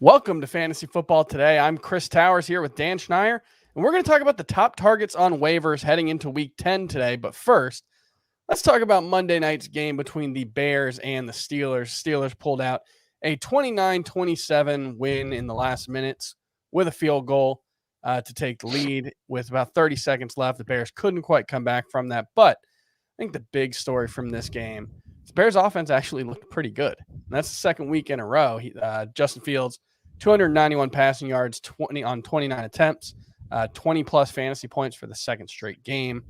Welcome to Fantasy Football Today. I'm Chris Towers here with Dan Schneier, and we're going to talk about the top targets on waivers heading into Week 10 today. But first, let's talk about Monday night's game between the Bears and the Steelers. Steelers pulled out a 29-27 win in the last minutes with a field goal to take the lead with about 30 seconds left. The Bears couldn't quite come back from that, but I think the big story from this game, the Bears offense actually looked pretty good. And that's the second week in a row. Justin Fields, 291 passing yards, 20 on 29 attempts, 20 plus fantasy points for the second straight game.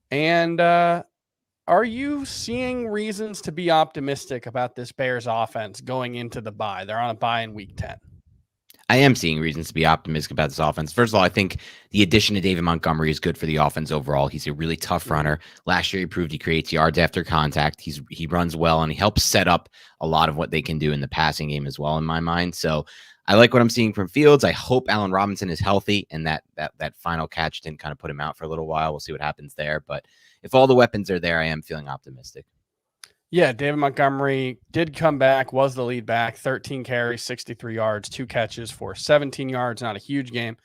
And are you seeing reasons to be optimistic about this Bears offense going into the bye? They're on a bye in Week 10. I am seeing reasons to be optimistic about this offense. First of all, I think the addition of David Montgomery is good for the offense overall. He's a really tough runner. Last year, he proved he creates yards after contact. He runs well, and he helps set up a lot of what they can do in the passing game as well, in my mind. So I like what I'm seeing from Fields. I hope Allen Robinson is healthy, and that final catch didn't kind of put him out for a little while. We'll see what happens there. But if all the weapons are there, I am feeling optimistic. Yeah, David Montgomery did come back, was the lead back, 13 carries, 63 yards, 2 catches for 17 yards. Not a huge game,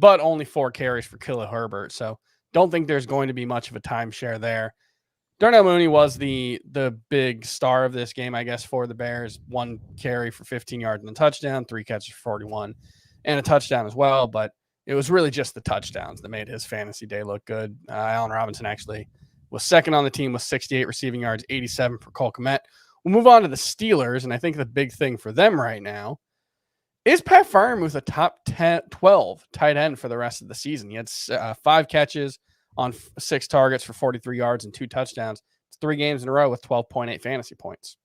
but only 4 carries for Khalil Herbert. So don't think there's going to be much of a timeshare there. Darnell Mooney was the big star of this game, I guess, for the Bears. 1 carry for 15 yards and a touchdown, 3 catches for 41, and a touchdown as well. But it was really just the touchdowns that made his fantasy day look good. Allen Robinson actually was second on the team with 68 receiving yards, 87 for Cole Kmet. We'll move on to the Steelers, and I think the big thing for them right now is Pat Freiermuth a top 12 tight end for the rest of the season. He had 5 catches on 6 targets for 43 yards and 2 touchdowns. It's 3 games in a row with 12.8 fantasy points.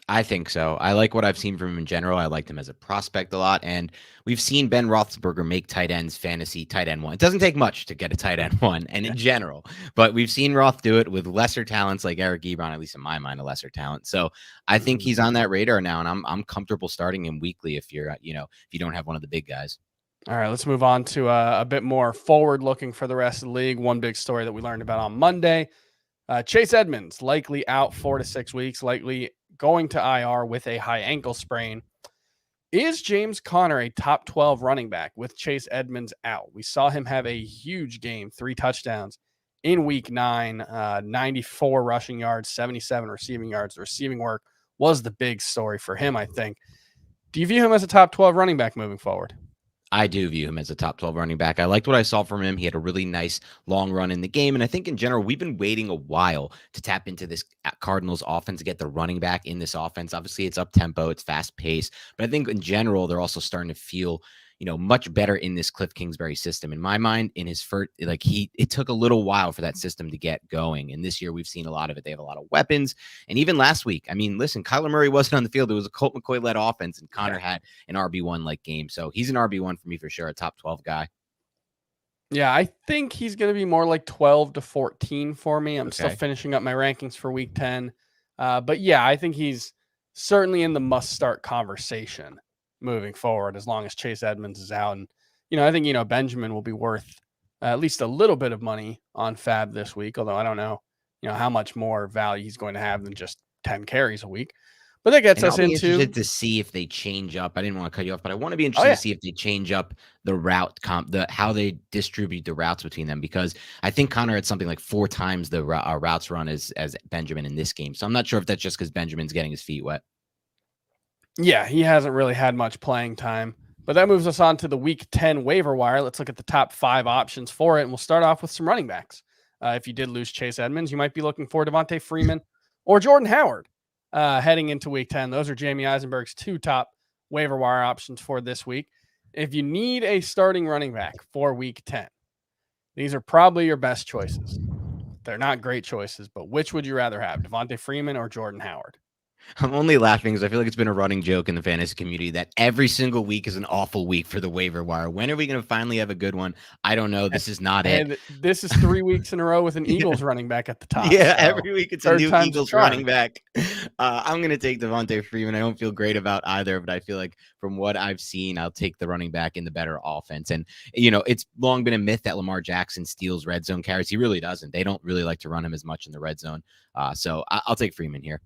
I think so. I like what I've seen from him in general. I liked him as a prospect a lot. And we've seen Ben Roethlisberger make tight ends fantasy tight end 1. It doesn't take much to get a tight end 1 and in general, but we've seen Roth do it with lesser talents like Eric Ebron, at least in my mind, a lesser talent. So I think he's on that radar now, and I'm comfortable starting him weekly if you're, if you don't have one of the big guys. All right, let's move on to a bit more forward looking for the rest of the league. One big story that we learned about on Monday, Chase Edmonds likely out 4 to 6 weeks, likely going to IR with a high ankle sprain. Is James Conner a top 12 running back with Chase Edmonds out? We saw him have a huge game, 3 touchdowns in Week 9, 94 rushing yards, 77 receiving yards. The receiving work was the big story for him, I think. Do you view him as a top 12 running back moving forward? I do view him as a top 12 running back. I liked what I saw from him. He had a really nice long run in the game. And I think in general, we've been waiting a while to tap into this Cardinals offense, to get the running back in this offense. Obviously, it's up tempo, it's fast paced. But I think in general, they're also starting to feel much better in this Cliff Kingsbury system. In my mind, in his first, it took a little while for that system to get going. And this year we've seen a lot of it. They have a lot of weapons. And even last week, I mean, listen, Kyler Murray wasn't on the field. It was a Colt McCoy-led offense, and Connor had an RB1 like game. So he's an RB1 for me for sure, a top 12 guy. Yeah, I think he's going to be more like 12 to 14 for me. I'm still finishing up my rankings for Week 10. But yeah, I think he's certainly in the must-start conversation moving forward, as long as Chase Edmonds is out. And, I think, Benjamin will be worth at least a little bit of money on Fab this week, although I don't know, how much more value he's going to have than just 10 carries a week. But that gets us into interested to see if they change up. I didn't want to cut you off, but I want to be interested to see if they change up the route how they distribute the routes between them, because I think Connor had something like 4 times the routes run as Benjamin in this game. So I'm not sure if that's just because Benjamin's getting his feet wet. Yeah, he hasn't really had much playing time. But that moves us on to the Week 10 waiver wire. Let's look at the top 5 options for it, and we'll start off with some running backs. If you did lose Chase Edmonds, you might be looking for Devontae Freeman or Jordan Howard heading into Week 10. Those are Jamie Eisenberg's 2 top waiver wire options for this week. If you need a starting running back for Week 10, these are probably your best choices. They're not great choices, but which would you rather have, Devontae Freeman or Jordan Howard? I'm only laughing because I feel like it's been a running joke in the fantasy community that every single week is an awful week for the waiver wire. When are we going to finally have a good one? I don't know. This is not it. This is 3 weeks in a row with an Eagles running back at the top. Yeah, so every week it's a new Eagles running back. I'm going to take Devontae Freeman. I don't feel great about either, but I feel like from what I've seen, I'll take the running back in the better offense. And, it's long been a myth that Lamar Jackson steals red zone carries. He really doesn't. They don't really like to run him as much in the red zone. So I'll take Freeman here.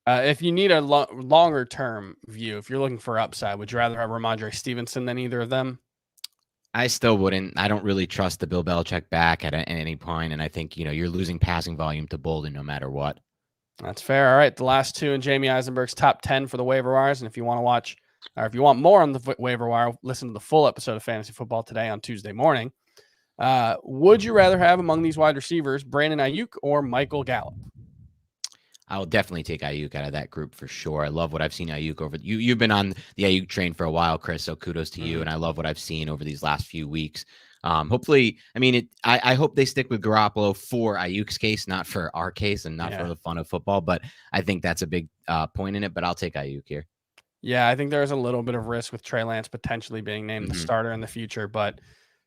If you need a longer term view, if you're looking for upside, would you rather have Ramondre Stevenson than either of them? I still wouldn't. I don't really trust the Bill Belichick back at any point, and I think you're losing passing volume to Bolden no matter what. That's fair. All right, the last two in Jamie Eisenberg's top 10 for the waiver wires, and if you want to watch, or if you want more on the waiver wire, listen to the full episode of Fantasy Football Today on Tuesday morning. Would you rather have among these wide receivers Brandon Ayuk or Michael Gallup? I will definitely take Ayuk out of that group for sure. I love what I've seen Ayuk over. You've been on the Ayuk train for a while, Chris. So kudos to you. And I love what I've seen over these last few weeks. Hopefully, I hope they stick with Garoppolo for Ayuk's case, not for our case, and not for the fun of football. But I think that's a big point in it. But I'll take Ayuk here. Yeah, I think there's a little bit of risk with Trey Lance potentially being named the starter in the future. But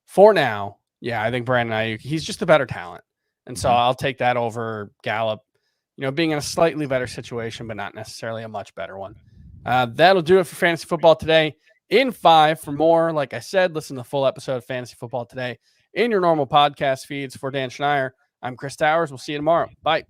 for now, yeah, I think Brandon Ayuk, he's just a better talent. And so I'll take that over Gallup. Being in a slightly better situation, but not necessarily a much better one. That'll do it for Fantasy Football Today. In 5, for more, like I said, listen to the full episode of Fantasy Football Today in your normal podcast feeds. For Dan Schneier, I'm Chris Towers. We'll see you tomorrow. Bye.